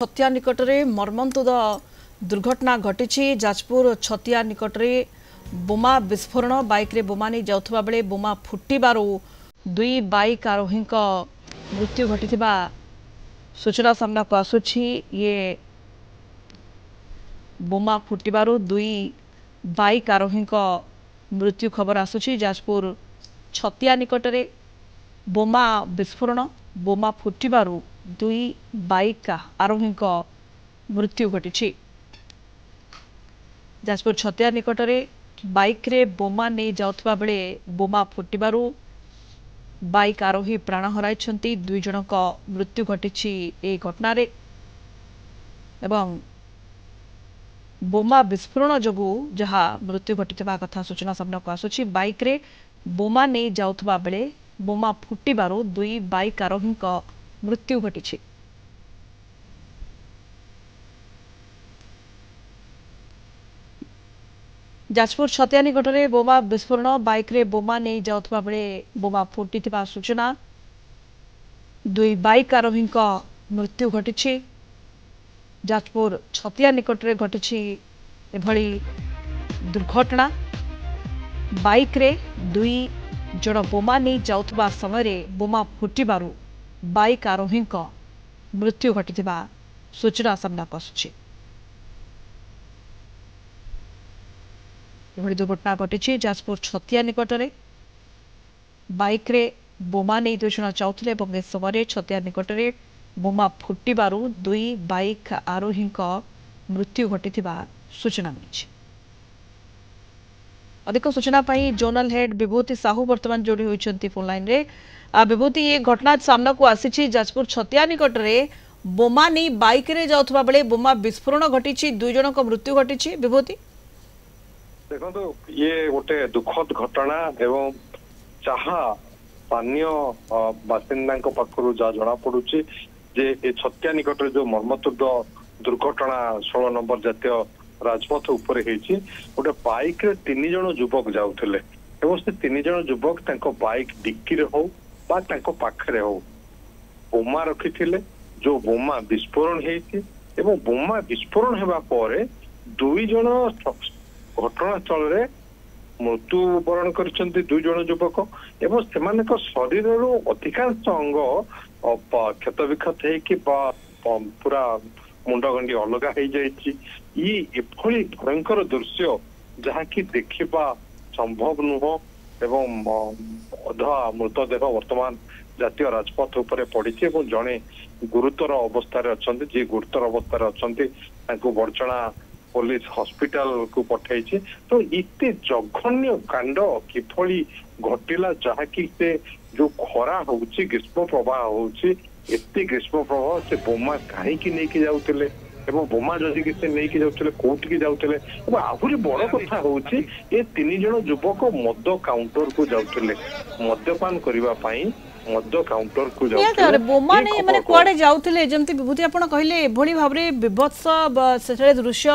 छतिया निकट में मर्मन्तुद दुर्घटना घटी। जाजपुर छतिया निकट में बोमा विस्फोरण बाइक रे बोमा नहीं जाउथबा बेले बोमा फुटिबारु दुई बाइक आरोही मृत्यु घटी सूचना सामना को आसुछि। ये बोमा फुटिबारु दुई बाइक आरोही मृत्यु खबर आसुछि। जाजपुर छतिया निकट में बोमा विस्फोरण बोमा फुटिबारु दुई बाइक आरोही मृत्यु घटी। जाजपुर छतिया निकट में बाइक रे बोमा नहीं जाउथबा बेले बोमा फुटिबारु बाइक आरोही प्राण हराइछन्ति। दुई जनक मृत्यु घटी ए घटना रे एवं बोमा विस्फोरण जोगु जहा मृत्यु घटिथिबा कथा सूचना सामना को आसुछि। बाइक रे बोमा नहीं जाउथबा बेले बोमा फुटिबारु दुई बाइक आरोही मृत्यु घटी। जाजपुर छतिया निकट में बोमा विस्फोरण बाइक रे बोमा नहीं जाउथबा बेले बोमा फुटिथिबा सूचना। दुई बाइक आरोही मृत्यु घटी। जाजपुर छतिया निकट में घटी एभली दुर्घटना। बाइक रे दुई जन बोमा नहीं जाउथबा समय बोमा फुटिबारु बाइक आरोही मृत्यु घटिथिबा सूचना सामना को आसुछि। एभली दुर्घटना घटी जाजपुर छतिया निकट में बाइक रे बोमा नहीं दुई जन जाउथिले एवं ए समय छतिया निकट में बोमा फुटिबारु दुई बाइक आरोही मृत्यु घटिथिबा सूचना मिली। अधिक सूचना पाई जोनल हेड विभूति साहू वर्तमान जोड़ी होइछन्ति फोन लाइन रे। विभूति ये घटना सामना को आसी जाजपुर छतिया निकट में बोमा नहीं बाइक रे जाउथबा बेले बोमा विस्फोरण घटी दुई जनक मृत्यु घटी। विभूति देखो ये गोटे दुखद घटना एवं जहा स्थानीय बासिंदा पाखु जहाँ जना पड़ुची जे ए छतिया निकट जो मर्मतुद दुर्घटना 16 नंबर जातीय राजपथ उपरे हेची। गोटे बाइक रे 3 जन युवक जाउथिले एवं से 3 जन युवक तांको बाइक डिक्की रे हो बा तांको पाखरे हो बोमा रखिथिले। जो बोमा विस्फोरण हेची एवं बोमा विस्फोरण हेबा परे 2 जन घटनास्थल रे मृत्यु वरण करछन्ति 2 जन युवक एवं सेमानक शरीर अधिकांश अंग क्षत विक्षत हेकी पूरा मुंडगंडी अलगा हो जाइछि। एभली भयंकर दृश्य जहाँकि देखा संभव नुह एवं अधा मृतदेह वर्तमान जातीय राजपथ उपरे पड़ी जड़े गुरुतर अवस्था अच्छा जी गुरुतर अवस्था अच्छा बर्चना पुलिस हॉस्पिटल को पठाई। तो इतने जघन्य कांड किभली घटिला जहाँकि से जो खरा होउची ग्रीष्म प्रवाह होउची एते ग्रीष्म प्रवाह से बोमा कहीं नहीं जाऊले एवं बोमा जदि किसी नहीं कि जाऊले कोटिकी जाऊले एवं आहुरी बड़ कथा होउची ए 3 जन युवक मद काउंटर को जाऊले मद्यपान करबा पई मद काउंटर को जाऊले बोमा नहीं माने कुआडे जाऊले जेमति विभूति आपण कहले एभली भाबरे विभत्स सेठे दृश्य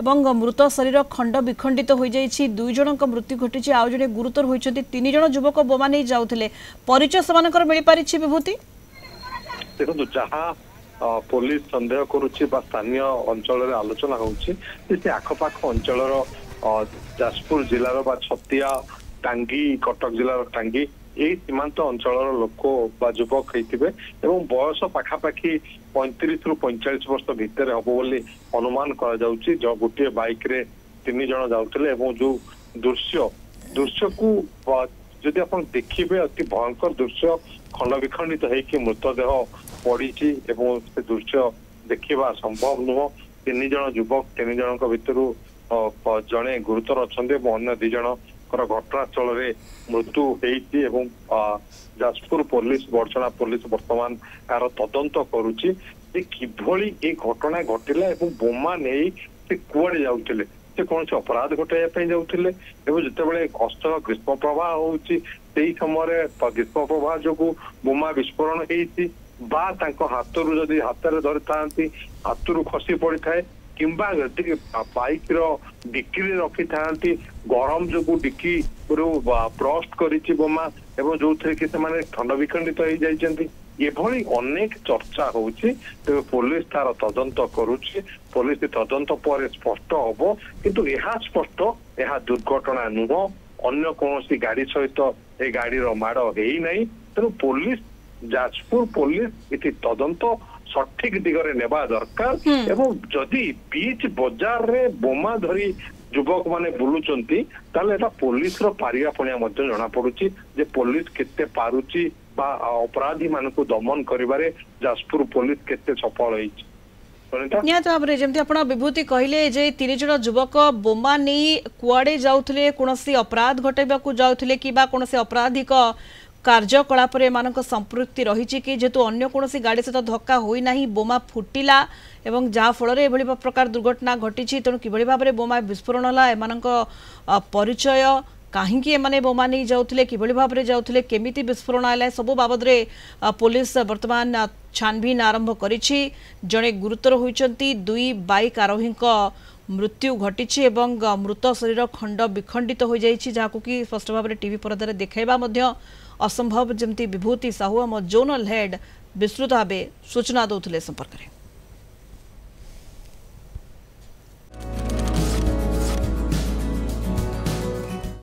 एवं मृत शरीर खंड विखंडित हो जाइछि। 2 जनक मृत्यु घटिछि आ जने गुरुतर होइछन्ति 3 जन युवक बोमा नहीं जाऊले परिचय समानकर मिली पारिछि। विभूति देखो जहाँ पुलिस संदेह करुच्ची स्थानीय अंचल आलोचना होउची से आखपाख अंचल जाजपुर जिलार बा छतिया टांगी कटक जिलार टांगी यही सीमांत अंचल लोक बा युवक होते एवं बयस पाखापाखि 35 रु 45 वर्ष भितर हम बोली अनुमान करा जाउची। जो गोटे बाइक रे 3 जन जाउतले एवं जो दृश्य को जदि आप देखिए अति भयंकर दृश्य खंड विखंडित होकर मृतदेह पड़ी एवं से दृश्य देखा संभव नुह। 3 जन युवक 3 जन भितर जड़े गुरुतर अच्छा अन्य 2 जन घटनास्थल में मृत्यु होती एवं जाजपुर पुलिस बर्चना पुलिस वर्तमान यार तदंत करुच्ची किभली ये घटना घटिला एवं बोमा नहीं से कुआडे जाउथिले से कौन से अपराध घटाइबा जाउथिले एवं जितेबाला अस्त ग्रीष्म प्रवाह होउची सेही समय ग्रीष्म प्रवाह जो बोमा विस्फोरण होती बा तांको हाथरू जदि हाथ धरी था हाथरू खसी पड़ी थाए किंबा बाइक डिक्की रखी था गरम जो डिक्की ब्रस्ट कर बोमा एवं जो थे कि ठंड विखंडित हो जाती एभली अनेक चर्चा होउछि तेबे पुलिस तार तदंत करूछि पुलिस तदंत पर स्पष्ट हबो किंतु एहा स्पष्ट एहा दुर्घटना नुह अन्य कोनोसी गाड़ी सहित ए गाड़ी रो माड़ हेई नै तेणु पुलिस जाजपुर पुलिस इति तदंत सठिक दिगरे नेबा दरकार एवं जदि बीच बाजार रे बोमा धरी युवक माने बुलुचंती ताले एटा पुलिस रो पारिया पणिया मध्ये जणा पडुची जे पुलिस केते पारुची बा अपराधी मानकु दमन करिबारे जाजपुर पुलिस केते सफल होईची निहत भाव में जमी आप विभूति कहले जे 3 जन युवक बोमा नहीं कुआड़े जाउथले कोनोसी अपराध घटाइबाकू जाउथले कि बा कोनोसी आपराधिक कार्यकलाप संपृक्ति रही कि जेतु अन्य कोनोसी गाड़ी सहित धक्का होई नाही बोमा फुटिला एवं जहा फल एभली प्रकार दुर्घटना घटी तेणु किभली भाव में बोमा विस्फोरण होला एमानक परिचय कहीं एमाने बोमा नहीं जाउथले किभली भाव में जाउथले केमिति विस्फोरण आला सब बाबद रे पुलिस वर्तमान छानबीन आरंभ करिछि जणे गुरुतर होइचंती 2 बाइक आरोही मृत्यु घटी एवं मृत शरीर खंड विखंडित हो जाइछि जाकु कि स्पष्ट भाव में टीवी परदारे देखाइबा मध्य असंभव जमती विभूति साहू आम जोनल हेड विस्तृत भाव सूचना दौले संपर्क में।